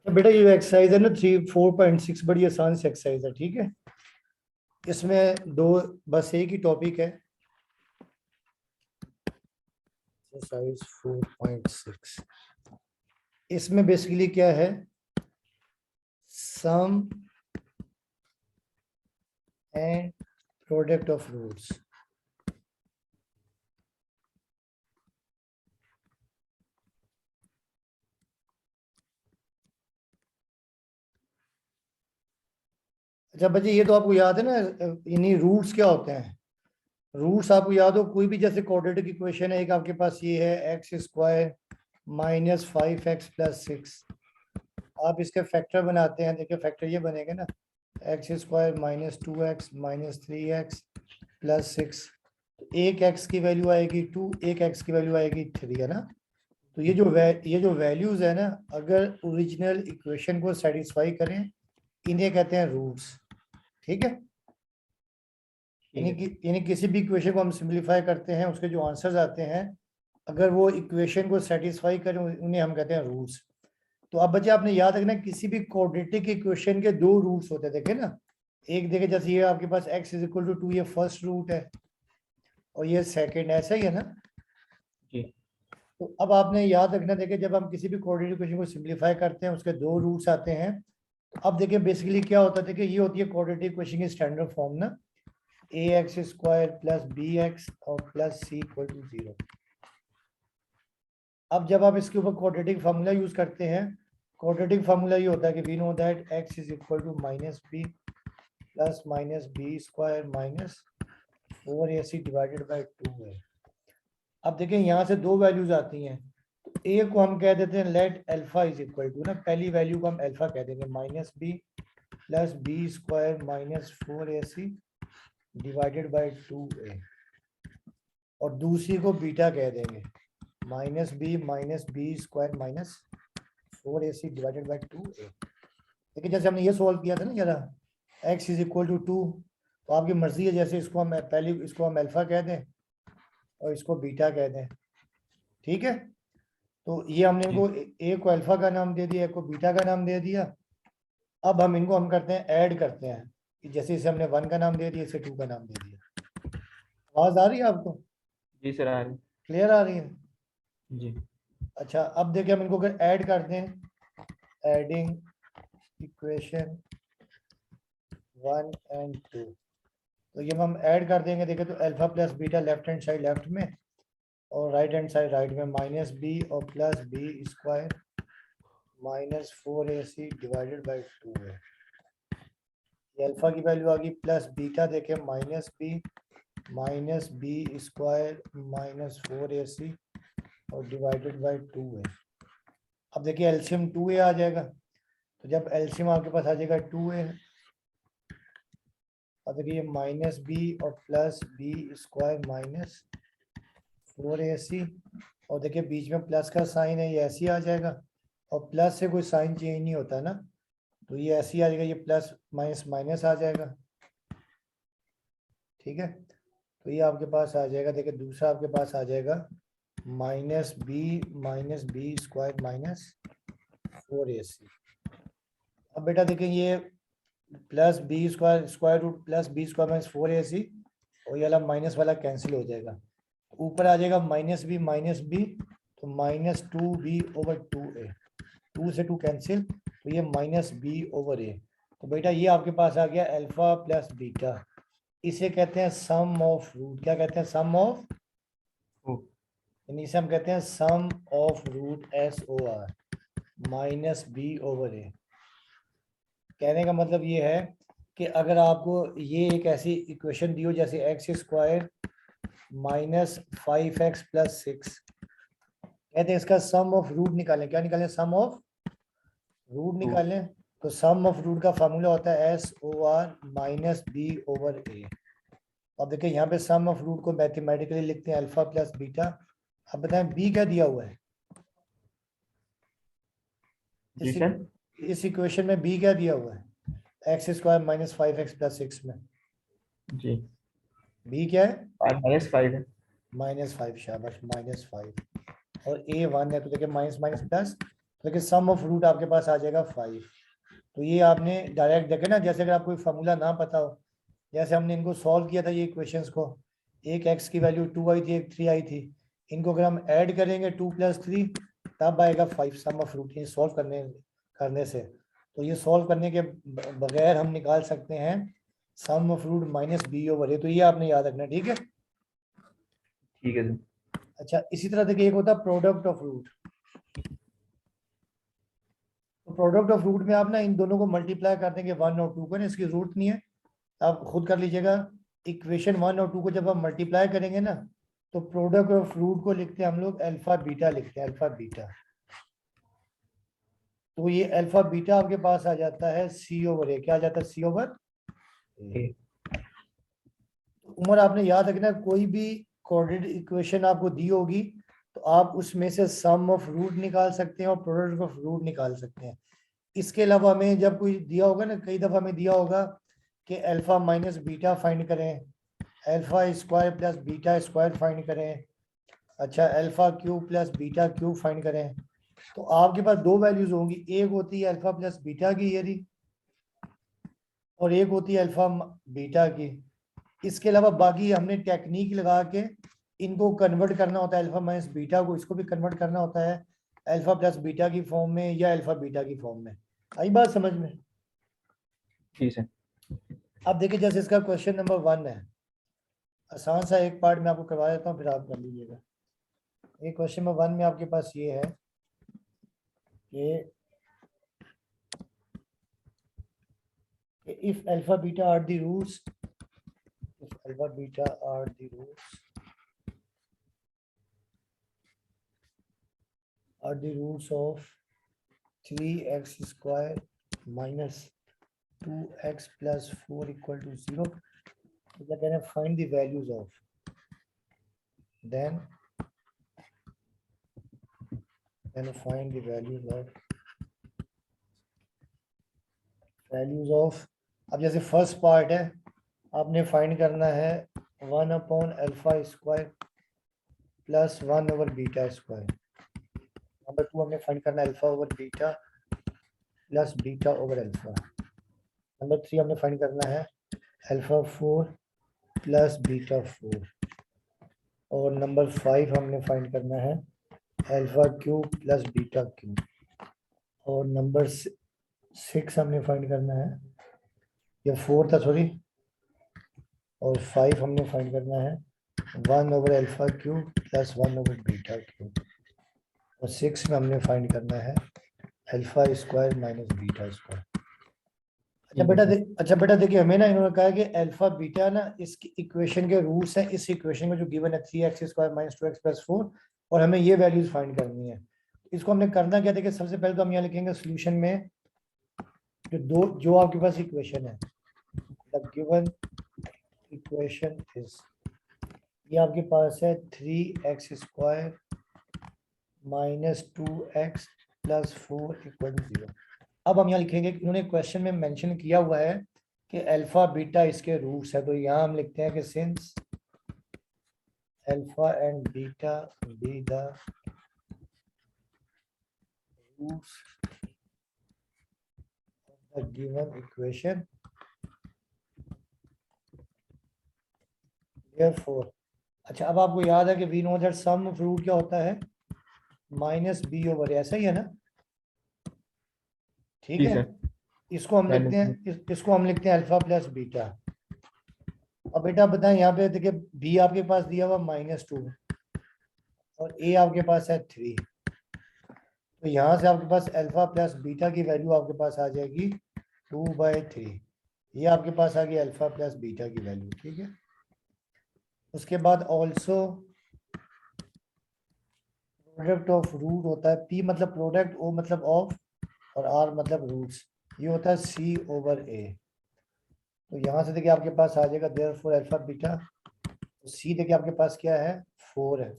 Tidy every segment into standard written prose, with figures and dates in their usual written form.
तो बेटा ये एक्सरसाइज है ना 4.6 बड़ी आसान सी एक्सरसाइज है। ठीक है, इसमें दो बस एक ही टॉपिक है। एक्सरसाइज 4.6 इसमें बेसिकली क्या है, सम एंड प्रोडक्ट ऑफ रूट्स। अच्छा बच्चे, ये तो आपको याद है ना, इन्हीं रूट्स क्या होते हैं। रूट्स आपको याद हो, कोई भी जैसे क्वाड्रेटिक इक्वेशन है, एक आपके पास ये है एक्स स्क्वायर माइनस 5x+6। आप इसके फैक्टर बनाते हैं, देखिए फैक्टर ये बनेगा ना, x square minus 2x minus 3x plus 6। एक एक्स की वैल्यू आएगी 2, एक एक्स की वैल्यू आएगी 3, है ना। तो ये जो वैल्यूज है ना, अगर ओरिजिनल इक्वेशन को सेटिस्फाई करें, इन्हें कहते हैं रूट्स। ठीक है, यानी किसी भी इक्वेशन को हम सिंप्लीफाई करते हैं, उसके जो आंसर्स आते हैं, अगर वो इक्वेशन को सेटिस्फाई करें, उन्हें हम कहते हैं रूट्स। तो अब बच्चे आपने याद रखना, किसी भी क्वाड्रेटिक इक्वेशन के दो रूट्स होते हैं, देखे ना। एक देखे, जैसे ये आपके पास x = 2, ये फर्स्ट रूट है और ये सेकंड, ऐसा ही है ना। जी। तो अब आपने याद रखना, देखिए जब हम किसी भी कोऑर्डिनेट इक्वेशन को सिंप्लीफाई करते हैं, उसके दो रूट्स आते हैं। तो अब देखिए बेसिकली क्या होता है, देखिए ये होती है कोऑर्डिनेट इक्वेशन की स्टैंडर्ड फॉर्म ना, ax² + bx और प्लस c = 0। अब जब आप इसके ऊपर क्वाड्रेटिक फार्मूला यूज करते हैं, क्वाड्रेटिक फार्मूला ये होता है कि we know that x = -b plus -b² - 4ac divided by 2 है। अब देखें यहाँ से दो वैल्यूज आती हैं, तो ए को हम कह देते हैं लेट अल्फा = ना, पहली वैल्यू को हम अल्फा कह देंगे -b plus b² - 4ac divided bye 2a, और दूसरी को बीटा कह देंगे -b - b² - 4ac divided bye 2a। लेकिन जैसे हमने ये सॉल्व किया था ना, जरा x = 2, तो आपकी मर्जी है, जैसे इसको हम पहले इसको हम अल्फा कह दें और इसको बीटा कह दें। ठीक है, तो ये हमने इनको ए को अल्फा का नाम दे दिया, एक को बीटा का नाम दे दिया। अब हम इनको हम करते हैं, ऐड करते हैं, जैसे इसे हमने 1 का नाम दे दिया, इसे 2 का नाम दे दिया। आवाज आ रही है आपको? जी सर, आ रही। क्लियर आ रही है? जी। अच्छा, अब देखिए हम इनको अगर ऐड करते हैं, एडिंग इक्वेशन 1 और 2, तो ये हम ऐड कर देंगे। देखिए तो alpha plus beta left hand side left में और राइट हैंड साइड राइट में, -b और plus b² - 4ac divided by 2 है। ये अल्फा की वैल्यू आ गई, प्लस बीटा देखें -b - b² - 4ac और डिवाइडेड बाय 2 है। अब देखिए एलसीएम 2a आ जाएगा, तो जब एलसीएम आपके पास आ जाएगा 2a, अब देखिए -b और प्लस b² - 4ac, और देखिए बीच में प्लस का साइन है, ये ऐसे ही आ जाएगा, और प्लस से कोई साइन चेंज नहीं होता ना, तो ये ऐसे ही आ जाएगा, ये प्लस माइनस माइनस आ जाएगा। ठीक है, तो ये आपके पास आ जाएगा। देखिए दूसरा आपके पास आ जाएगा -b - b² - 4ac। अब बेटा देखिए ये plus b² square root plus b² - 4ac, और ये वाला माइनस वाला कैंसिल हो जाएगा, ऊपर आ जाएगा -b, तो -2b/2a, 2 से 2 कैंसिल, तो ये -b/a। तो बेटा ये आपके पास आ गया अल्फा प्लस बीटा, इसे कहते हैं सम ऑफ रूट। क्या कहते हैं? सम ऑफ, यानी इसे हम कहते हैं सम ऑफ रूट SOR -b/a। कहने का मतलब ये है कि अगर आपको ये एक ऐसी इक्वेशन दी हो जैसे x² - 5x+6, कहते हैं इसका सम ऑफ रूट निकालें। क्या निकालें? सम ऑफ रूट निकालें। तो सम ऑफ रूट का फार्मूला होता है SOR -b/a। अब देखिए यहाँ पे सम ऑफ रूट को मैथमेटिकली लिखते हैं अल्फा प्लस बीटा। अब बताएं बी क्या दिया हुआ है? जी सर। इस इक्वेशन में बी क्या दिया हुआ है? x² - 5x+6 में जी। बी क्या है? -5 है। -5, शाबाश, -5, और a 1 है, तो देखिए माइनस माइनस प्लस लेकिन सम ऑफ रूट आपके पास आ जाएगा 5। तो ये आपने डायरेक्ट देखे ना, जैसे अगर आपको कोई फार्मूला ना पता हो, जैसे हमने इनको सॉल्व किया था ये इक्वेशंस को, एक x की वैल्यू 2 आई थी, एक 3 आई थी, इनको अगर हम ऐड करेंगे 2 + 3 तब आएगा 5 सम ऑफ रूट, ये सॉल्व करने से। तो ये सॉल्व करने के बगैर हम निकाल सकते हैं सम ऑफ रूट -b/a। तो ये आपने याद रखना, ठीक है। ठीक है सर। अच्छा, इसी तरह देखिए एक होता है प्रोडक्ट ऑफ रूट। तो प्रोडक्ट ऑफ रूट में आप ना इन दोनों को मल्टीप्लाई कर देंगे 1 और 2 को ना, इसकी जरूरत नहीं है, आप खुद कर लीजिएगा। इक्वेशन 1 और 2 को जब आप मल्टीप्लाई करेंगे ना, तो प्रोडक्ट ऑफ रूट को लिखते हैं हम लोग अल्फा बीटा, लिखते हैं अल्फा बीटा। तो ये अल्फा बीटा आपके पास आ जाता है c/a। क्या आ जाता है? c/a। उम्र आपने याद रखना, कोई भी कोऑर्डिनेट इक्वेशन आपको दी होगी तो आप उसमें से सम ऑफ रूट निकाल सकते हैं और प्रोडक्ट ऑफ रूट निकाल सकते हैं। इसके अलावा हमें जब कोई दिया होगा ना, कई दफा हमें दिया होगा कि अल्फा माइनस बीटा फाइंड करें, alpha square plus beta square find करें, अच्छा alpha cube plus beta cube find करें। तो आपके पास दो वैल्यूज होंगी, एक होती है अल्फा प्लस बीटा की ये रही, और एक होती है अल्फा बीटा की। इसके अलावा बाकी हमने टेक्निक लगा के इनको कन्वर्ट करना होता है, अल्फा माइनस बीटा को इसको भी कन्वर्ट करना होता है अल्फा प्लस बीटा की फॉर्म में या अल्फा बीटा की फॉर्म में। आई बात समझ में? ठीक है। अब देखिए जैसे इसका क्वेश्चन नंबर 1 है, आसान सा एक पार्ट में आपको करवा देता हूँ, फिर आप कर लीजिएगा। ये क्वेश्चन नंबर 1 में आपके पास ये है कि if alpha beta are the roots, if alpha beta are the roots of 3x square minus 2x plus 4 equal to 0, so they're gonna find the values of, then find the values of अब जैसे first part है, आपने find करना है 1/अल्फा square plus 1/बीटा square. Number 2 हमने find करना है अल्फा/बीटा प्लस बीटा/अल्फा। नंबर 3 हमने फाइंड करना है अल्फा/4 प्लस बीटा/4। और नंबर 5 हमने फाइंड करना है अल्फा/क्यूब प्लस बीटा/क्यूब। और नंबर 6 हमने फाइंड करना है, या 4 था सॉरी, और 5 हमने फाइंड करना है 1/अल्फा/क्यूब प्लस 1/बीटा/क्यूब। और 6 में हमने फाइंड करना है alpha square minus beta square. अच्छा बेटा देखिए, हमें ना इन्होंने कहा कि अल्फा बीटा ना इसकी इक्वेशन के रूट्स हैं, इस इक्वेशन में जो गिवन है 3x square minus 2x plus 4, और हमें ये वैल्यूज फाइंड करनी है। इसको हमने करना क्या, देखिए सबसे पहले तो हम यहाँ लिखेंगे सोल्यूशन में जो आपके पास इक्वेशन है, द गिवन इक्वेशन इज, ये आपके पास है 3x square minus 2x plus 4 equal to 0। अब हम यहाँ लिखेंगे, इन्होंने क्वेश्चन में मेंशन किया हुआ है कि अल्फा बीटा इसके रूट्स है, तो यहाँ हम लिखते हैं कि since alpha and beta be the roots of the given equation, therefore. अच्छा, अब आपको याद है कि we know that sum of root क्या होता है, -b/a, ऐसा ही है ना? ठीक है, इसको हम लिखते हैं, इसको हम लिखते हैं अल्फा प्लस बीटा। अब बेटा बताएं, यहाँ पे देखिए b आपके पास दिया हुआ -2 और a आपके पास है 3, तो यहाँ से आपके पास अल्फा प्लस बीटा की वैल्यू आपके पास आ जाएगी 2/3। ये आपके पास आ गई अल्फा प्लस बीटा की वैल्यू, ठीक है। उसके बाद ऑल्सो प्रोडक्ट ऑफ रूट होता है, p मतलब प्रोडक्ट, o मतलब ऑफ, और r मतलब रूट्स, ये होता है c/a। तो यहाँ से देखिए आपके पास आ जाएगा देयरफॉर अल्फा बीटा, तो c देखिए आपके पास क्या है 4 है,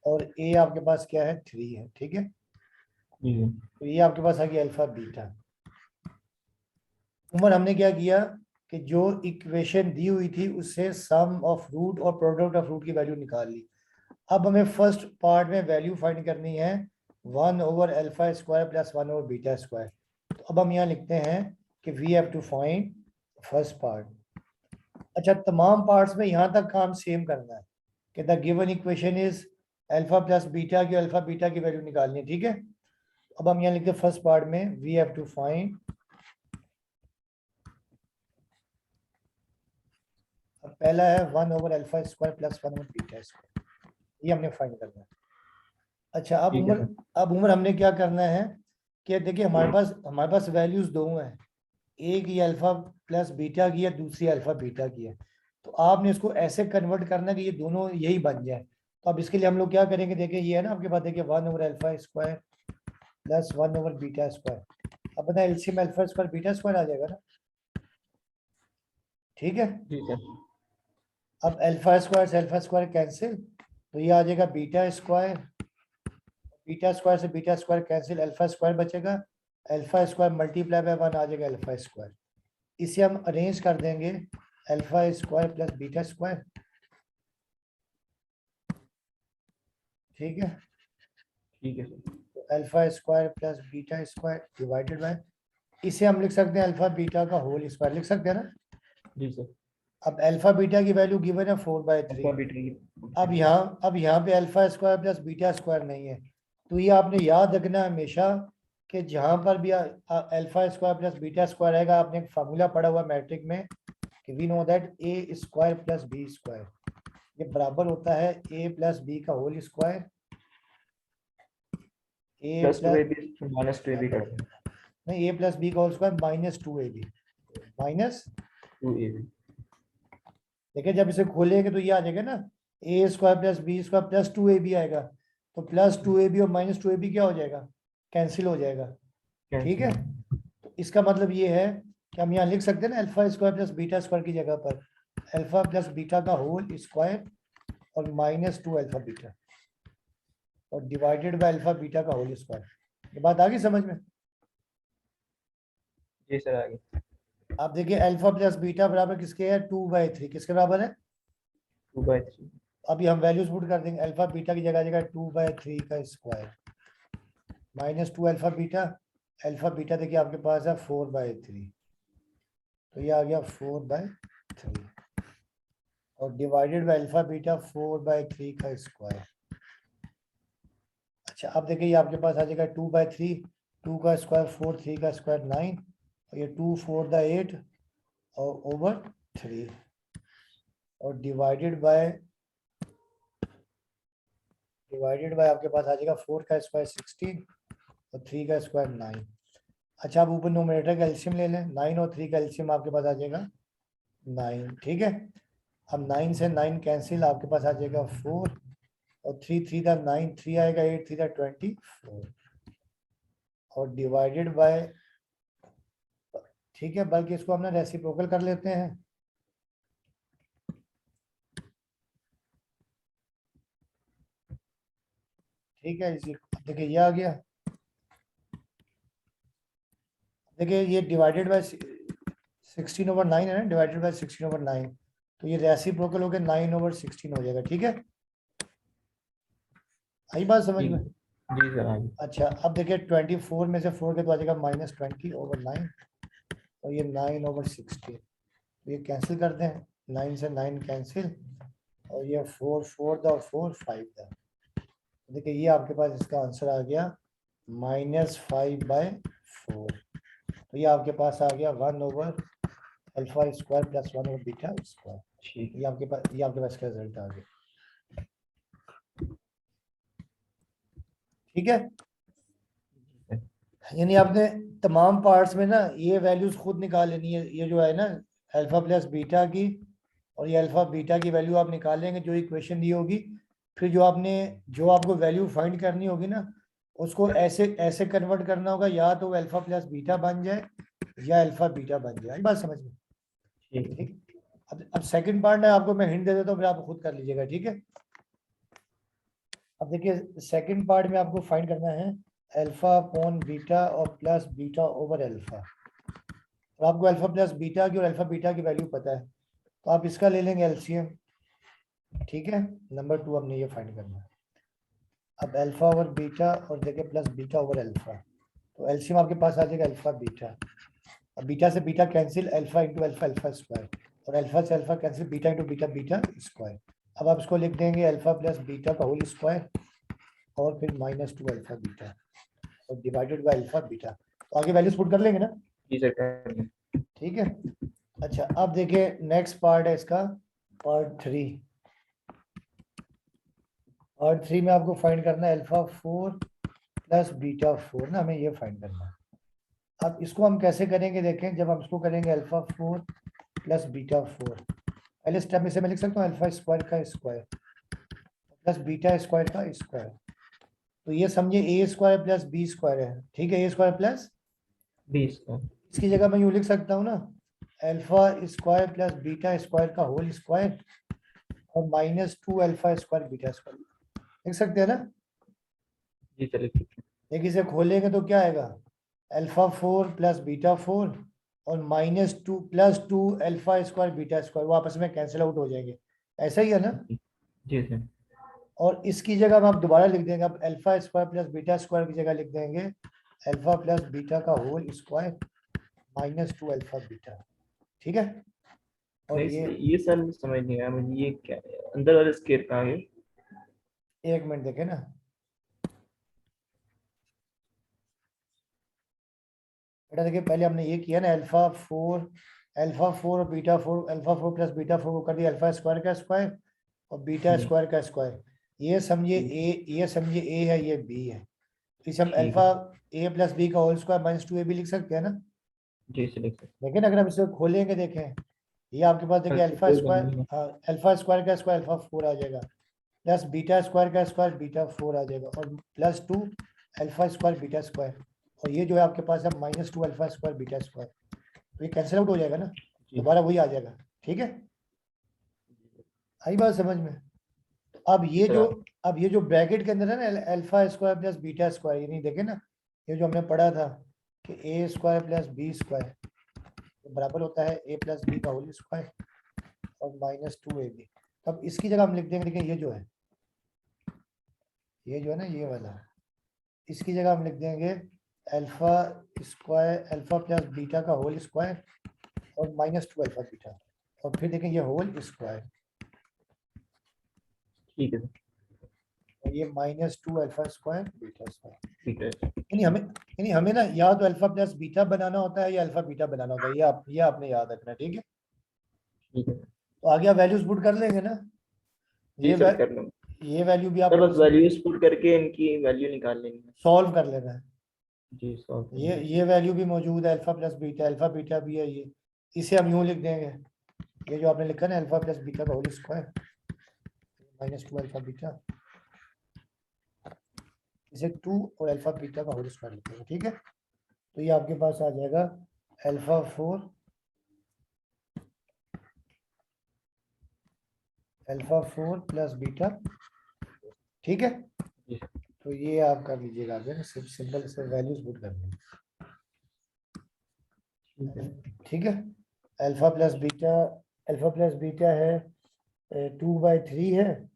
और a आपके पास क्या है 3 है, ठीक है। तो ये आपके पास आ गया अल्फा बीटा। उमर हमने क्या किया कि जो इक्वेशन दी हुई थी उससे सम ऑफ रूट और प्रोडक्ट ऑफ रूट की वैल्यू निकाल ली। अब हमें फर्स्ट पार्ट में वैल्यू फाइंड करनी है 1/अल्फा स्क्वायर प्लस 1/बीटा स्क्वायर। तो अब हम यहाँ लिखते हैं कि we have to find first part. अच्छा, तमाम पार्ट्स में यहाँ तक काम सेम करना है कि the given equation is alpha plus beta की अल्फा बीटा की वैल्यू निकालनी है, ठीक है। अब हम यहाँ लिखते हैं फर्स्ट पार्ट में वी हैव टू फाइंड, अब पहला है 1/अल्फा स्क्वायर प्लस 1/बीटा स्क्वायर, ये हमने फाइंड करना है। अच्छा, अब ठीक है उम्र, अब उम्र हमने क्या करना है कि देखिए हमारे पास वैल्यूज दो हैं, एक ये अल्फा प्लस बीटा की है, दूसरी अल्फा बीटा की है। तो आपने इसको ऐसे कन्वर्ट करना है कि ये दोनों यही बन जाए। तो अब इसके लिए हम लोग क्या करेंगे, देखिए ये है ना आपके पास, देखिए 1/अल्फा स्क्वायर प्लस 1/बीटा स्क्वायर। अब बताए LCM alpha square beta square आ जाएगा ना, ठीक है। जी सर। अब अल्फा स्क्वायर से अल्फा स्क्वायर कैंसिल, तो ये आ जाएगा बीटा स्क्वायर, बीटा स्क्वायर से beta square cancel, alpha square बचेगा, अल्फा स्क्वायर मल्टीप्लाई बाय 1 आ जाएगा अल्फा स्क्वायर। इसे हम अरेंज कर देंगे alpha square plus beta square, ठीक है। ठीक है सर। तो alpha square plus beta square divided by, इसे हम लिख सकते हैं अल्फा बीटा का होल स्क्वायर, लिख सकते हैं ना। जी सर। अब अल्फा बीटा की वैल्यू गिवन है 4/3। अल्फा बीटा की। अब यहाँ पे alpha square plus beta square नहीं है, तो ये आपने याद रखना हमेशा कि जहाँ पर भी alpha square plus beta square आएगा, आपने एक फार्मूला पढ़ा हुआ मैट्रिक में कि we know that A square plus B square, ये बराबर होता है ए प्लस बी का whole square, A plus plus 2ab minus 2ab कर दें। नहीं, ए प्लस बी का whole square minus 2ab minus, 2ab। देखिए जब इसे खोलेंगे तो ये आ जाएगा ना, A square plus B square plus 2ab आएगा, तो प्लस 2ab और माइनस 2ab क्या हो जाएगा, कैंसिल हो जाएगा, ठीक है। तो इसका मतलब ये है कि हम यहाँ लिख सकते हैं ना alpha square plus beta square की जगह पर अल्फा प्लस बीटा का होल स्क्वायर और माइनस 2 अल्फा बीटा और डिवाइडेड बाय अल्फा बीटा का होल स्क्वायर। ये बात आ गई समझ में। जी सर आगे। आप देखिए अल्फा प्लस बीटा बराबर किसके है, 2/3, किसके बराबर है। 2/3। अभी हम वैल्यूज पुट कर देंगे, अल्फा बीटा की जगह आ जाएगा 2/3 का स्क्वायर माइनस 2 अल्फा बीटा देखिए आपके पास है 4/3, तो ये आ गया 4/3 और डिवाइडेड बाय अल्फा बीटा 4/3 का स्क्वायर। अच्छा, अब देखिए ये आपके पास आ जाएगा 2/3, 2 का स्क्वायर 4, 3 का स्क्वायर 9 और ये 2 4 8 और ओवर 3 और डिवाइडेड बाय आपके पास आ जाएगा 4 का स्क्वायर 16 और 3 का स्क्वायर 9। अच्छा, आप ऊपर न्यूमरेटर का एलसीएम ले लें, 9 और 3 का एलसीएम आपके पास आ जाएगा 9, ठीक है। अब 9 से 9 कैंसिल, आपके पास आ जाएगा 4 और 3 3 का 9, 3 आएगा 8 3 का 24 और डिवाइडेड बाय, ठीक है, बल्कि इसको हम ना रेसिप्रोकल कर लेते हैं, ठीक है। इसी देखिए ये आ गया, देखिए ये डिवाइडेड बाय 16/9 है ना, डिवाइडेड बाय 16/9, तो ये रेसिप्रोकल होकर 9/16 हो जाएगा, ठीक है। आई बात समझ में। जी सर आगे। अच्छा, अब देखिए 24 में से 4 के तो आ जाएगा -20/9 और ये 9/16, तो ये कैंसिल करते हैं, 9 से 9 कैंसिल और ये 4 4 दा और 4 5 दा, देखिए ये आपके पास इसका आंसर आ गया -5/4, तो ये आपके पास आ गया 1/अल्फा स्क्वायर प्लस 1/बीटा स्क्वायर, ठीक है। ये आपके पास का रिजल्ट आ गया, ठीक है। यानी आपने तमाम पार्ट्स में ना ये वैल्यूज खुद निकाल लेनी है, ये जो है ना अल्फा प्लस बीटा की और ये अल्फा बीटा की वैल्यू आप निकाल लेंगे जो इक्वेशन दी होगी, फिर जो आपको वैल्यू फाइंड करनी होगी ना, उसको ऐसे ऐसे कन्वर्ट करना होगा, या तो अल्फा प्लस बीटा बन जाए या अल्फा बीटा बन जाए, बात समझ में, ठीक है। ठीक। अब सेकंड पार्ट है, आपको मैं हिंट दे देता हूँ, फिर आप खुद कर लीजिएगा, ठीक है। अब देखिए सेकंड पार्ट में आपको फाइंड करना है अल्फा अपॉन बीटा और प्लस बीटा ओवर अल्फा, और आपको अल्फा प्लस बीटा की और अल्फा बीटा की वैल्यू पता है, तो आप इसका ले लेंगे एलसीएम, ठीक है। नंबर 2 हमने ये फाइंड करना है। अब अल्फा ओवर बीटा और देखिए प्लस बीटा ओवर अल्फा, तो एलसीएम आपके पास आ जाएगा अल्फा बीटा। अब बीटा से beta cancel, alpha into alpha alpha square, और अल्फा से alpha cancel, beta into beta beta square. अब आप इसको लिख देंगे अल्फा प्लस बीटा का होल स्क्वायर और फिर -2 अल्फा बीटा और डिवाइडेड बाय अल्फा बीटा। तो आगे वैल्यूज पुट कर लेंगे ना, जी सर कर लें। ठीक है। अच्छा अब देखिए नेक्स्ट पार्ट है इसका, पार्ट 3। पार्ट 3 में आपको फाइंड करना है अल्फा 4 प्लस बीटा 4 ना, हमें ये फाइंड करना है। अब इसको हम कैसे करेंगे देखें, जब हम इसको करेंगे अल्फा 4 प्लस बीटा 4, पहले स्टेप में से मैं लिख सकता हूँ अल्फा स्क्वायर का स्क्वायर प्लस बीटा स्क्वायर का स्क्वायर। तो ये समझिए ए स्क्वायर प्लस बी स्क्वायर है, ठीक है, ए स्क्वायर प्लस 20 का। इसकी जगह मैं यूँ लिख सकता हूँ ना, alpha square plus beta square का होल स्क्वायर और -2 अल्फा स्क्वायर बीटा स्क्वायर, लिख सकते हैं ना। जी सर लिख सकते हैं। देखिए इसे खोलेंगे तो क्या आएगा, अल्फा 4 प्लस बीटा 4 और -2 plus 2 alpha square beta square, वो आपस में कैंसिल आउट हो जाएंगे, ऐसा ही है ना। जी सर। और इसकी जगह हम आप दोबारा लिख देंगे, अब alpha square plus beta square की जगह लिख देंगे अल्फा प्लस बीटा का होल स्क्वायर -2 अल्फा बीटा, ठीक है। और नहीं ये सर, ये सर समझ नहीं आया मुझे, ये क्या है अंदर वाला स्केयर कहाँ है? एक मिनट देखे ना, बेटा देखिए पहले हमने ये किया ना, अल्फा फोर और बीटा 4, अल्फा 4 प्लस बीटा 4 को कर दिया अल्फा स्क्वायर का स्क्वायर और बीटा जी। स्क्वायर का स्क्वायर। ये समझिए जी। ए, ये समझिए ए है, ये बी है, तो इसे हम ठीक अल्फा है। ए प्लस बी का होल स्क्वायर -2 ए भी लिख सकते हैं ना। जी सर लिख सकते लेकिन अगर हम इसे खोलेंगे देखें, ये आपके पास हैं। देखिए अच्छा, अल्फा कोई स्क्वायर, बंद नहीं हाँ अल्फा स्क्वायर का स्क्वायर अल्फा 4 आ जाएगा प्लस बीटा स्क्वायर का स्क्वायर बीटा 4 आ जाएगा और +2 अल्फा स्क्वायर बीटा स्क्वायर, और ये जो है आपके पास है -2 अल्फा स्क्वायर बीटा स्क्वायर, तो ये कैंसिल आउट हो जाएगा ना, जी। दोबारा वही आ जाएगा, ठीक है। आई बात समझ में। तो अब जी ये सर जो, आप। अब ये जो ब्रैकेट के अंदर है ना alpha square plus beta square, ये नहीं देखे ना, ये जो हमने पढ़ा था कि ए स्क्वायर प्लस बी स्क्वायर बराबर होता है ए प्लस बी का होल स्क्वायर और -2 ए बी। अब इसकी जगह हम लिख देंगे, देखिए ये जो है, ये जो है ना ये वाला, इसकी जगह हम लिख देंगे alpha square alpha plus beta का होल स्क्वायर और -2 अल्फा बीटा, और फिर देखें ये होल स्क्वायर ठीक है सर। और ये -2 अल्फा स्क्वायर बीटा स्क्वायर। ठीक है। यानी हमें ना या तो अल्फा प्लस बीटा बनाना होता है या अल्फा बीटा बनाना होता है, ये आपने याद रखना है, ठीक है। ठीक है। तो आगे आप वैल्यूज पुट कर लेंगे ना, जी ये सर कर लूँगा। ये वैल्यू भी सर आपको बस वैल्यूज पुट करके इनकी वैल्यू निकाल लेंगे। सॉल्व कर लेना है। जी सॉल्व कर ये लेंगे। ये वैल्यू भी मौजूद है, अल्फा बीटा भी है, ये इसे हम यूं लिख देंगे, ये जो आपने लिखा ना अल्फा प्लस बीटा का होल स्क्वायर -2 अल्फा बीटा, इसे 2 और अल्फा बीटा का होल स्क्वायर लिखेंगे, ठीक है। तो ये आपके पास आ जाएगा अल्फा 4 प्लस बीटा, ठीक है। जी सर। तो ये आप कर लीजिएगा आगे ना, सिर्फ सिंपल से वैल्यूज पुट कर लेंगे, ठीक है। ठीक है। अल्फा प्लस बीटा है 2/3 है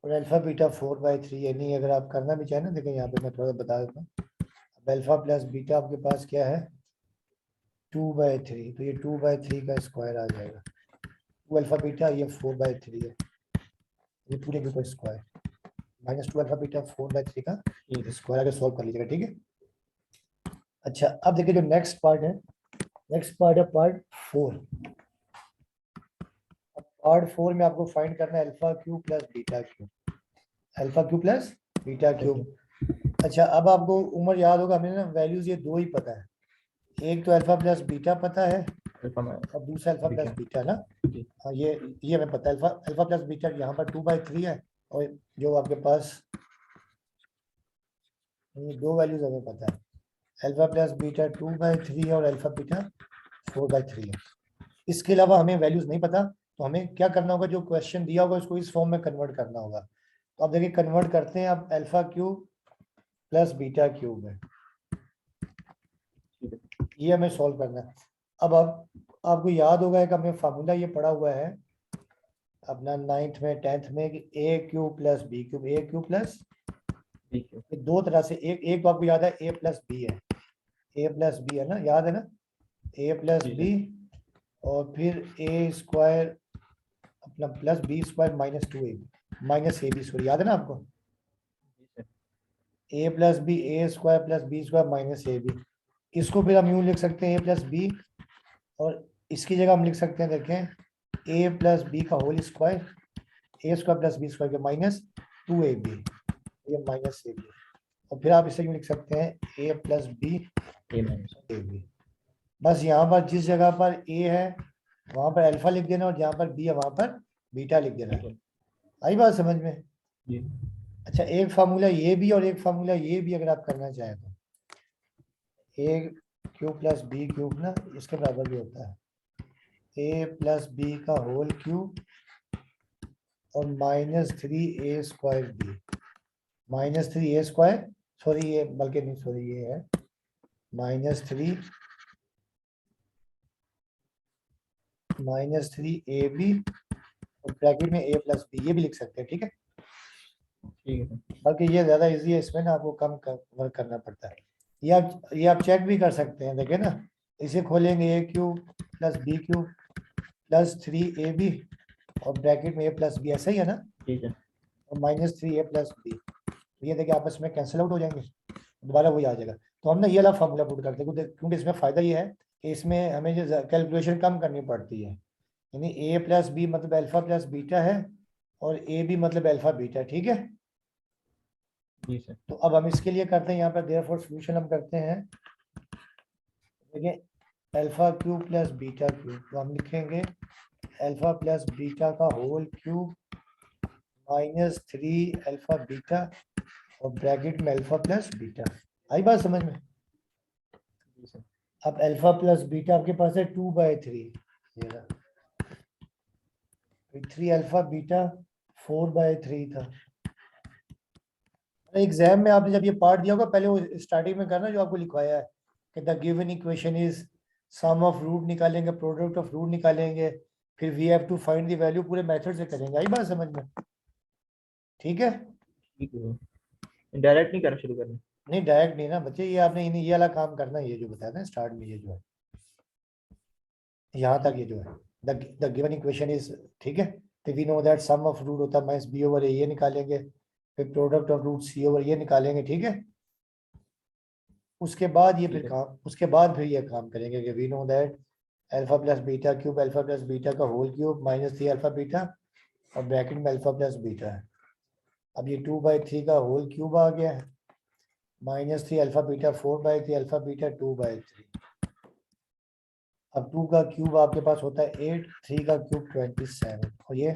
और अल्फा बीटा 4/3 है। नहीं अगर आप करना भी चाहें ना, देखिए यहाँ पे मैं थोड़ा बता देता हूँ, अब अल्फा प्लस बीटा आपके पास क्या है 2/3, तो ये 2/3 का स्क्वायर आ जाएगा, 2 अल्फा बीटा ये 4/3 है, ये पूरे के ऊपर स्क्वायर -2 अल्फा बीटा 4/3 का ठीक है। स्क्वायर आगे सॉल्व कर लीजिएगा, ठीक है। अच्छा अब देखिए जो नेक्स्ट पार्ट है, नेक्स्ट पार्ट है पार्ट 4। पार्ट 4 में आपको फाइंड करना है alpha cube plus beta cube, alpha cube plus beta cube. अच्छा अब आपको उम्र याद होगा, हमें ना वैल्यूज ये दो ही पता है, एक तो अल्फा प्लस बीटा पता है अल्फा में और दूसरा अल्फा प्लस बीटा ना। जी। हाँ ये हमें पता है, अल्फा प्लस बीटा यहाँ पर 2/3 है, और जो आपके पास ये दो वैल्यूज हमें पता है, अल्फा प्लस बीटा 2/3 है और अल्फा बीटा 4/3 है। इसके अलावा हमें वैल्यूज नहीं पता, तो हमें क्या करना होगा, जो क्वेश्चन दिया होगा उसको इस फॉर्म में कन्वर्ट करना होगा। तो अब देखिए कन्वर्ट करते हैं, अब alpha cube plus beta cube है, ये हमें सॉल्व करना है। अब आपको याद होगा एक हमें फार्मूला ये पढ़ा हुआ है अपना 9th में 10th में कि ए क्यूब प्लस बी क्यूब, ए क्यूब प्लस ठीक है। ये दो तरह से, एक तो आपको याद है ए प्लस बी है, ए प्लस बी है ना, याद है ना, ए प्लस जी बी और फिर ए स्क्वायर अपना plus B square minus two a minus A b square, याद है ना आपको, sir. A plus B a square plus B square minus A b. इसको फिर हम यूं लिख सकते हैं ए प्लस बी, और इसकी जगह हम लिख सकते हैं, देखें, ए प्लस बी का whole square, A square plus B square के माइनस टू ए बी, ये माइनस ए बी, और फिर आप इसे यूं लिख सकते हैं A plus B A minus. A B. बस यहाँ पर जिस जगह पर ए है वहां पर अल्फा लिख देना, और जहाँ पर बी है वहां पर बीटा लिख देना। ठीक है। आई बात समझ में? जी। अच्छा, एक फार्मूला ये भी और एक फार्मूला ये भी अगर आप करना चाहें तो, ए क्यूब प्लस बी क्यूब ना, इसके बराबर भी होता है ए प्लस बी का होल क्यूब और माइनस थ्री ए स्क्वायर बी, माइनस थ्री ए स्क्वायर, सॉरी ये बल्कि नहीं, सॉरी ये है माइनस थ्री ए बी और ब्रैकेट में ए प्लस बी, ये भी लिख सकते हैं, ठीक है। ठीक है सर। बल्कि ये ज्यादा इजी है, इसमें ना आपको कम वर्क करना पड़ता है। ये आप चेक भी कर सकते हैं, देखिए ना, इसे खोलेंगे A cube plus B cube plus three A B और ब्रैकेट में ए प्लस बी, ऐसा ही है ना, ठीक है। और माइनस थ्री ए प्लस बी, ये देखिए आपस में कैंसिल आउट हो जाएंगे, दोबारा वही आ जाएगा। तो हम ना ये वाला फॉर्मूला पुट करते हैं, क्योंकि इसमें फायदा ये है कि इसमें हमें जो कैलकुलेशन कम करनी पड़ती है, यानी ए प्लस बी मतलब अल्फा प्लस बीटा है, और ए बी मतलब अल्फा बीटा, ठीक है। जी सर। तो अब हम इसके लिए करते हैं, यहाँ पर देयरफॉर सॉल्यूशन हम करते हैं, देखिए, alpha cube plus beta cube, तो हम लिखेंगे अल्फा प्लस बीटा का whole cube minus three alpha beta और ब्रैकेट में अल्फा प्लस बीटा। आई बात समझ में? जी सर। अब अल्फा प्लस बीटा आपके पास है 2/3, थ्री अल्फा बीटा 4/3 था। एग्जाम में आपने जब ये पार्ट दिया होगा, पहले वो स्टार्टिंग में करना जो आपको लिखवाया है कि the given equation is sum of root निकालेंगे, प्रोडक्ट ऑफ रूट निकालेंगे, फिर we have to find the value, पूरे मेथड से करेंगे। आई बात समझ में? ठीक है। ठीक है। डायरेक्ट नहीं करना शुरू करना। नहीं डायरेक्ट नहीं ना बच्चे, ये आपने ये वाला काम करना है, ये जो बताया था स्टार्ट में, ये जो है यहाँ तक, ये जो है द गिवन इक्वेशन इज, ठीक है। तो we know that sum of root होता है माइनस बी ओवर ए, ये निकालेंगे, फिर product of root c over ये निकालेंगे, ठीक है। उसके बाद ये फिर काम, उसके बाद फिर ये काम करेंगे कि we know that alpha plus beta cube, alpha plus beta का whole cube minus three alpha beta और ब्रैकेट में अल्फा प्लस बीटा है। अब ये 2/3 का होल क्यूब आ गया है, minus three alpha beta 4/3 alpha beta 2/3। अब 2 का क्यूब आपके पास होता है 8, 3 का क्यूब 27, और ये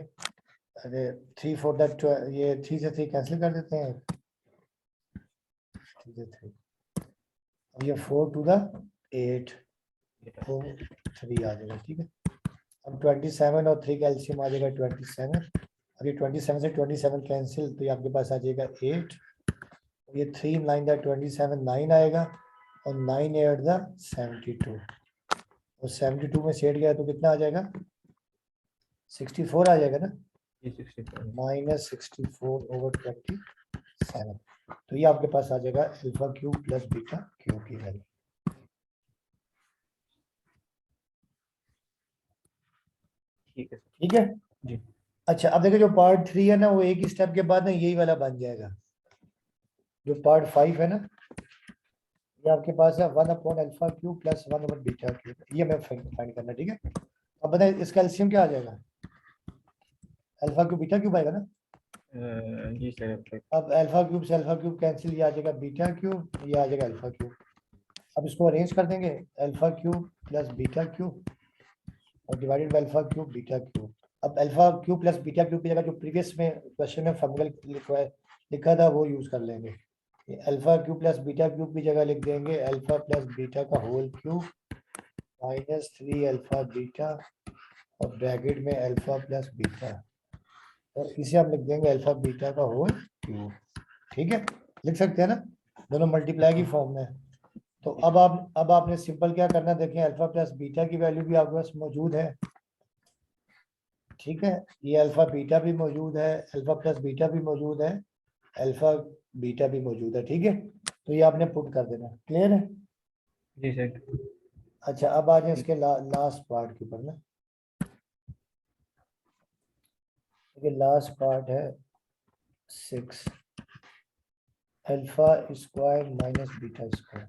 अरे 3 4 दैट, ये 3 से 3 कैंसिल कर देते हैं, 3 से 3, अब ये 4 टू द 8 तो 3 आ जाएगा, ठीक है। अब 27 और 3 का एलसीएम आ जाएगा 27, अब ये 27 से 27 कैंसिल, तो ये आपके पास आ जाएगा 8, ये 3 9 द 27 9 आएगा, और 9 8 द 72, और 72 में सेट गया तो कितना आ जाएगा, 64 आ जाएगा ना, जी 64। माइनस 64 ओवर 27, तो ये आपके पास आ जाएगा alpha cube plus beta cube की वैल्यू। ठीक है। ठीक है जी। अच्छा, अब देखिए जो पार्ट 3 है ना, वो एक ही स्टेप के बाद ना यही वाला बन जाएगा। जो पार्ट 5 है ना, ये आपके पास है 1 alpha cube plus 1 beta cube, ये हमें फाइंड करना, ठीक है। अब बताए इसका एलसीएम क्या आ जाएगा, अल्फा क्यूब बीटा क्यूब आएगा ना। जी सर। अब अल्फा क्यूब से अल्फा क्यूब कैंसिल, ये आ जाएगा बीटा क्यूब, ये आ जाएगा अल्फा क्यूब। अब इसको अरेंज कर देंगे, alpha cube plus beta cube और divided by alpha cube beta cube. अब alpha cube plus beta cube की जगह जो प्रीवियस में क्वेश्चन में फॉर्मूला लिखा था वो यूज कर लेंगे। Alpha cube plus beta cube की जगह लिख देंगे अल्फा प्लस बीटा का whole cube minus 3 alpha beta और ब्रैकेट में अल्फा प्लस बीटा, और इसे हम लिख देंगे अल्फा बीटा का होल क्यूब, ठीक है। लिख सकते हैं ना, दोनों मल्टीप्लाई की फॉर्म में। तो अब आपने सिंपल क्या करना, देखें अल्फा प्लस बीटा की वैल्यू भी आपके पास मौजूद है, ठीक है। ये अल्फा बीटा भी मौजूद है, अल्फा प्लस बीटा भी मौजूद है, अल्फा बीटा भी मौजूद है, ठीक है। तो ये आपने पुट कर देना, क्लियर है। जी सर। अच्छा अब आ जाए इसके लास्ट पार्ट के ऊपर ना। देखिए लास्ट पार्ट है 6 alpha square minus beta square.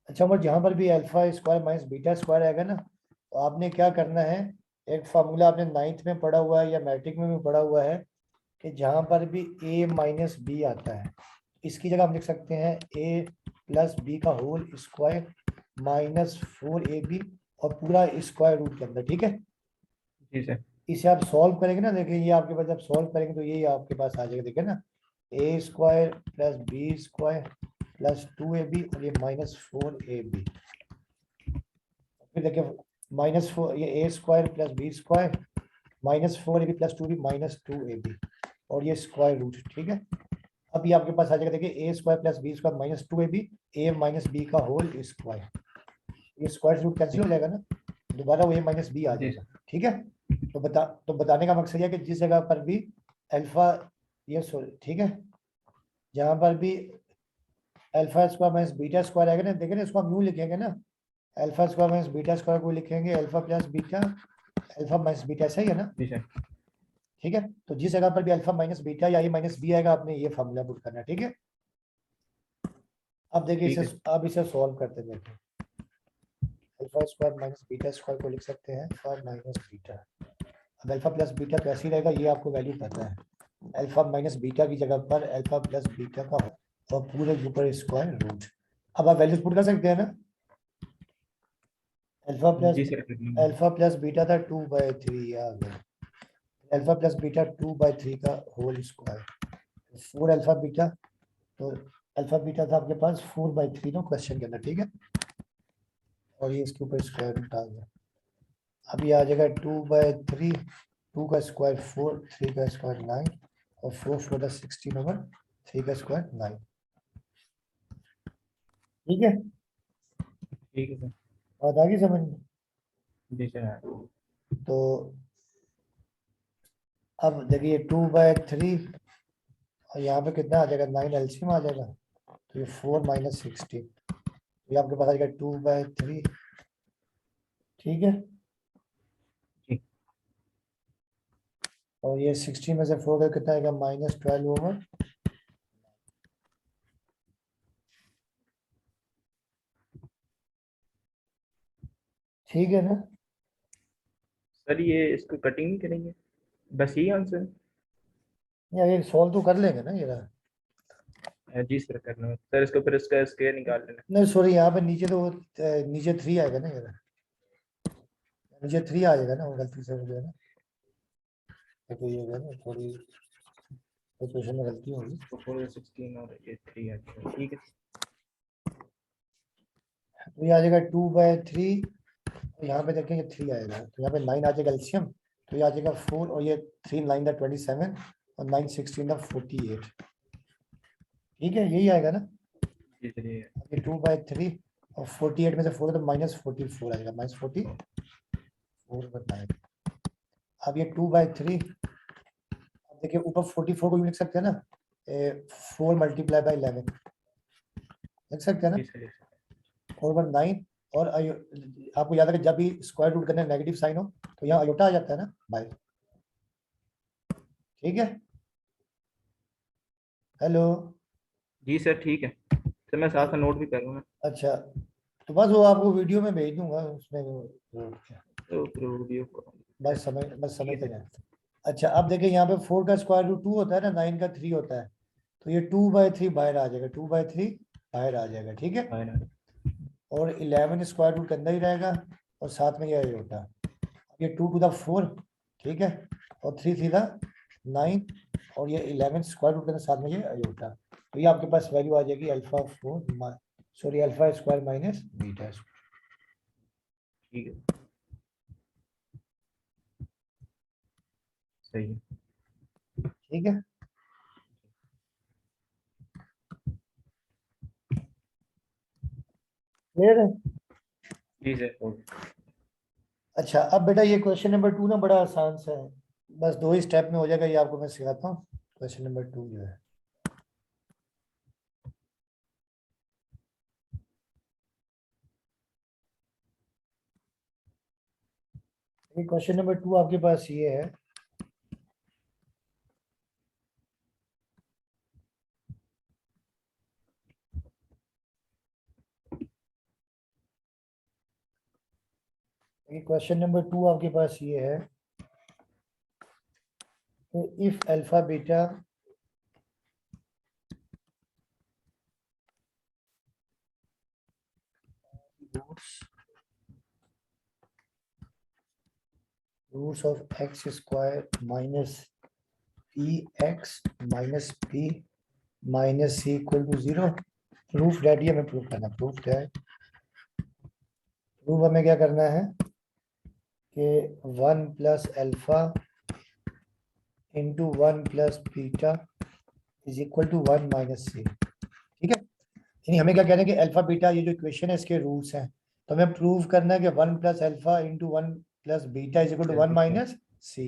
अच्छा और जहां पर भी alpha square minus beta square आएगा ना, तो आपने क्या करना है, एक फार्मूला आपने 9th में पढ़ा हुआ है या मैट्रिक में भी पढ़ा हुआ है कि जहां पर भी a माइनस बी आता है, इसकी जगह हम लिख सकते हैं a प्लस बी का होल स्क्वायर माइनस 4ab और पूरा स्क्वायर रूट के अंदर, ठीक है। जी सर। इसे आप सॉल्व करेंगे ना, देखिए ये आपके पास जब सॉल्व करेंगे तो यही आपके पास आ जाएगा, देखिए ना, a square plus B square plus 2ab और ये माइनस 4ab। फिर देखिए -4 ये a square plus B square minus 4ab plus 2b minus 2ab और ये स्क्वायर रूट, ठीक है। अब ये आपके पास आ जाएगा, देखिए a square plus B square minus 2ab a minus b का होल स्क्वायर, ये स्क्वायर रूट कैंसिल हो जाएगा ना, दोबारा वो a माइनस बी आ जी जाएगा, ठीक है। तो बताने का मकसद यह है कि जिस जगह पर भी अल्फा ये ठीक है, जहां पर भी alpha square minus beta square आएगा ना, देखिए ना इसको हम यूं लिखेंगे ना, alpha square minus beta square को लिखेंगे alpha plus beta alpha minus beta, सही है ना। जी सर। ठीक है, तो जिस जगह पर भी अल्फा माइनस बीटा या ए माइनस बी आएगा आपने ये फार्मूला पुट करना है, ठीक है। अब देखिए ठीक इसे है। अब इसे सॉल्व करते देखिए, alpha square minus beta square को लिख सकते हैं अल्फा माइनस बीटा। अब अल्फा प्लस बीटा कैसे रहेगा ये आपको वैल्यू पता है, अल्फा माइनस बीटा की जगह पर अल्फा प्लस बीटा का और पूरे के ऊपर स्क्वायर रूट। अब आप वैल्यूज पुट कर सकते हैं ना, जी सर कर लूंगा। अल्फा प्लस बीटा था 2/3 आ गया, अल्फा प्लस बीटा 2/3 का होल स्क्वायर 4 अल्फा बीटा, तो अल्फा बीटा था आपके पास 4/3 ना क्वेश्चन के अंदर, ठीक है। और ये इसके ऊपर स्क्वायर रूट आ गया, अब ये आ जाएगा 2/3, 2 का स्क्वायर 4, 3 का स्क्वायर 9 और 4 4 16 ओवर 3 का स्क्वायर 9, ठीक है। ठीक है सर। बात आ गई समझ में। जी सर। तो अब देखिए 2/3 और यहाँ पे कितना आ जाएगा 9 एलसीएम आ जाएगा, तो ये 4 माइनस 16, ये आपके पास आ जाएगा 2/3, ठीक है। जी। और ये 16 में से 4 का कितना आएगा -12 ओवर, ठीक है ना। सर ये इसको कटिंग नहीं करेंगे, बस यही आंसर या ये सॉल्व तो कर लेंगे ना ये रहा। है। जी सर कर लूंगा सर, इसको फिर इसका स्क्वायर निकाल लेना। नहीं सॉरी यहाँ पे नीचे तो नीचे 3 आएगा ना, ये रहा नीचे 3 आ जाएगा ना, वो गलती से मुझे ना, तो ये है ना थोड़ी इक्वेशन में गलती होगी। तो 4 16 और ये 3 आ जाएगा, ठीक है। तो ये आ जाएगा 2/3, यहाँ पे देखेंगे 3 आएगा, तो यहाँ पे 9 आ जाएगा एलसीएम, तो ये आ जाएगा 4 और ये 3 9 दा 27 और 9 16 दा 48, ठीक है यही आएगा ना। जी सर ये ये 2/3 और 48 में से 4 तो -44 आएगा, -44/9। अब ये 2/3, अब देखिए ऊपर 44 को भी लिख सकते हैं ना, 4 मल्टीप्लाई बाई 11 लिख सकते हैं ना, जी सर। 4/9 और आपको याद है कि जब भी स्क्वायर रूट करने नेगेटिव साइन हो तो यहाँ अयोटा आ जाता है ना बाय, ठीक है। हेलो। जी सर ठीक है सर, मैं साथ में नोट भी करूँगा। अच्छा तो बस वो आपको वीडियो में भेज दूंगा उसमें तो फिर वीडियो को बस ठीक है समझते सर। जाए। अच्छा अब देखिए यहाँ पे 4 का स्क्वायर रूट 2 होता है ना, 9 का 3 होता है, तो ये 2/3 बाहर आ जाएगा, 2/3 बाहर आ जाएगा, ठीक है। बाय ना। और 11 स्क्वायर रूट के अंदर ही रहेगा और साथ में ये होता, ये 2 टू द 4, ठीक है, और 3 3 द 9 और ये 11 स्क्वायर रूट के अंदर साथ में ये अयोटा, तो ये आपके पास वैल्यू आ जाएगी alpha 4 sorry alpha square minus beta square, ठीक है सही है। ठीक है। क्लियर है। जी सर ओके। अच्छा अब बेटा ये क्वेश्चन नंबर 2 ना बड़ा आसान सा है, बस 2 ही स्टेप में हो जाएगा, ये आपको मैं सिखाता हूँ। क्वेश्चन नंबर 2 जो है, क्वेश्चन नंबर 2 आपके पास ये है, क्वेश्चन नंबर 2 आपके पास ये है कि if alpha beta roots of x square minus px minus p minus c equal to 0, proof that, ये हमें प्रूफ करना, प्रूफ दैट, प्रूफ हमें क्या करना है कि 1 plus alpha into 1 plus beta is equal to 1 minus C. ठीक है, यानी हमें क्या कहना है कि अल्फा बीटा ये जो इक्वेशन है इसके रूट्स हैं, तो हमें प्रूव करना है कि 1 plus alpha into 1 plus beta is equal to 1 minus C.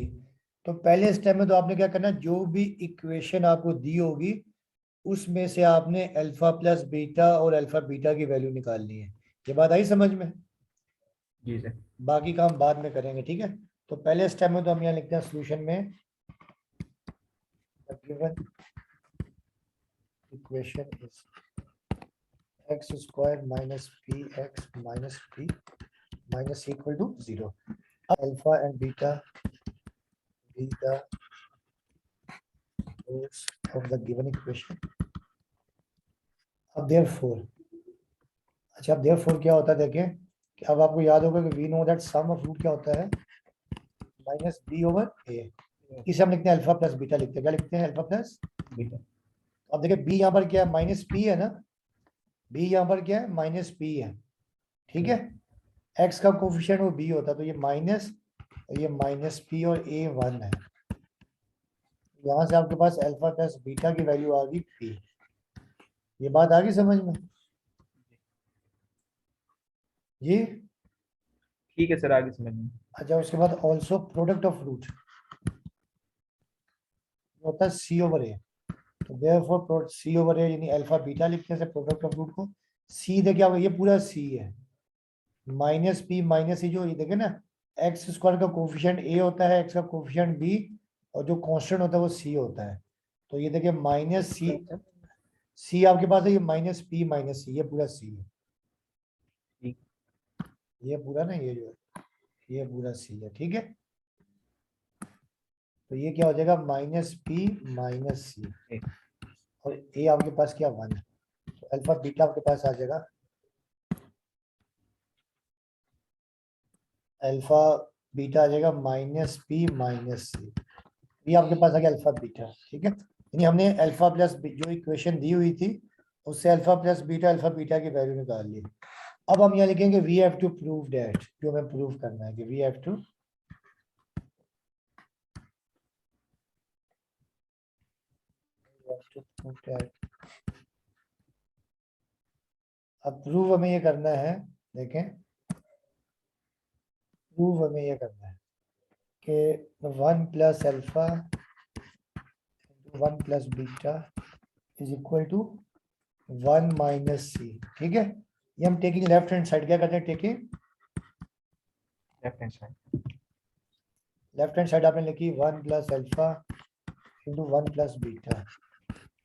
तो पहले स्टेप में तो आपने क्या करना है, जो भी इक्वेशन आपको दी होगी उसमें से आपने अल्फा प्लस बीटा और अल्फा बीटा की वैल्यू निकालनी है। ये बात आई समझ में? जी सर। बाकी काम बाद में करेंगे। ठीक है, तो पहले स्टेप में तो हम यहाँ लिखते हैं सोल्यूशन में given equation is x square minus p x minus P minus equal to 0। Alpha and beta be the roots of the given equation। अब therefore, अच्छा अब therefore क्या होता है देखें कि अब आपको याद होगा कि we know that sum of root क्या होता है, माइनस बी ओवर ए। इसे हम लिखते हैं अल्फा प्लस बीटा, लिखते हैं क्या लिखते हैं, अल्फा प्लस बीटा। अब देखिए बी यहाँ पर क्या है, माइनस पी है ना, बी यहाँ पर क्या है, माइनस पी है। ठीक है, एक्स का कोफिशिएंट वो बी होता है, तो ये माइनस और ये माइनस पी और ए 1 है। यहाँ से आपके पास अल्फा प्लस बीटा की वैल्यू आ गई पी। ये बात आ गई समझ में जी? ठीक है सर, आगे समझ में। अच्छा, उसके बाद ऑल्सो प्रोडक्ट ऑफ रूट होता है सी ओवर ए, तो देयरफॉर सी ओवर ए यानी अल्फा बीटा लिखते हैं प्रोडक्ट ऑफ रूट को। सी देखिए क्या होगा, ये पूरा सी है, माइनस पी माइनस सी, जो ये देखे ना एक्स स्क्वायर का कोफिशिएंट ए होता है, एक्स का कोफिशिएंट बी, और जो कांस्टेंट होता है वो सी होता है। तो ये देखिए माइनस सी, सी आपके पास है, ये माइनस पी माइनस सी, ये पूरा सी है, ठीक। ये पूरा ना, ये जो है ये पूरा सी है। ठीक है, तो ये क्या हो जाएगा, माइनस पी माइनस सी, और ए आपके पास क्या 1 है, तो अल्फा बीटा आपके पास आ जाएगा अल्फा बीटा आ जाएगा माइनस पी माइनस सी, ये आपके पास आ गया अल्फा बीटा। ठीक है, यानी हमने अल्फा प्लस जो इक्वेशन दी हुई थी उससे अल्फा बीटा की वैल्यू निकाल ली। अब हम यहाँ लिखेंगे we have to prove that, जो हमें प्रूव करना है कि we have to prove that. अब प्रूव हमें ये करना है, देखें प्रूव हमें ये करना है कि 1 plus alpha 1 plus beta is equal to 1 minus C. ठीक है, ये हम टेकिंग लेफ्ट हैंड साइड क्या करते हैं, taking left hand side. Left hand side आपने लिखी 1 plus alpha into 1 plus beta,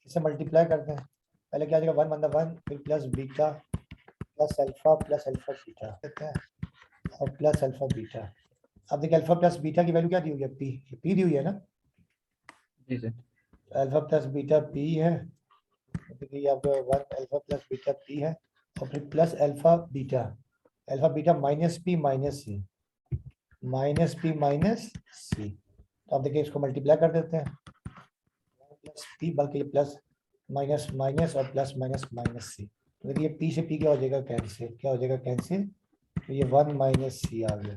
इसे मल्टीप्लाई करते हैं, पहले क्या आ जाएगा 1 मतलब 1, फिर plus beta plus alpha beta देते हैं और प्लस अल्फा बीटा। अब देखिए अल्फा प्लस बीटा की वैल्यू क्या दी हुई है, पी दी हुई है ना, जी sir. Alpha plus beta P है, देखिए ये आपका 1 अल्फा प्लस बीटा पी है, और फिर plus alpha beta minus P minus C, minus P minus C. तो आप देखिए इसको मल्टीप्लाई कर देते हैं, प्लस पी बल्कि प्लस माइनस माइनस और प्लस माइनस माइनस सी, तो देखिए पी से पी क्या हो जाएगा, कैंसिल, क्या हो जाएगा कैंसिल, तो ये 1 माइनस सी आ गया।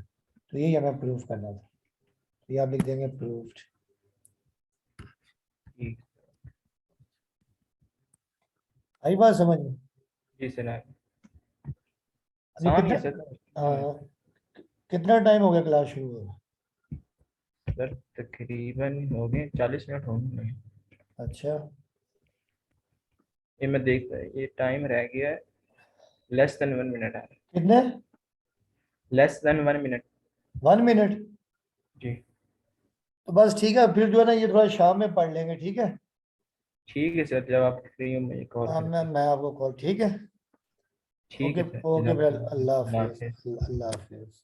तो यही हमें प्रूफ करना था, तो ये आप लिख देंगे प्रूव्ड। ठीक। आई बात समझ में? जी सर, आगे। अभी आसान ही कितना है सर। कितना टाइम हो गया क्लास शुरू हुए? सर तकरीबन हो गए 40 मिनट होंगे। अच्छा ये मैं देख ये टाइम रह गया है, लेस देन 1 मिनट है, कितने? Less than 1 minute. 1 मिनट? जी तो बस ठीक है, फिर जो है ना ये थोड़ा शाम में पढ़ लेंगे, ठीक है? ठीक है सर, जब आप फ्री हो मुझे कॉल हाँ, कर मैं दें। मैं आपको कॉल, ठीक है? ठीक ओके। है सर, ओके जज़ाकल्लाह ब्रदर, अल्लाह अल्लाह हाफिज। हाफिज़। अल्लाह हाफिज।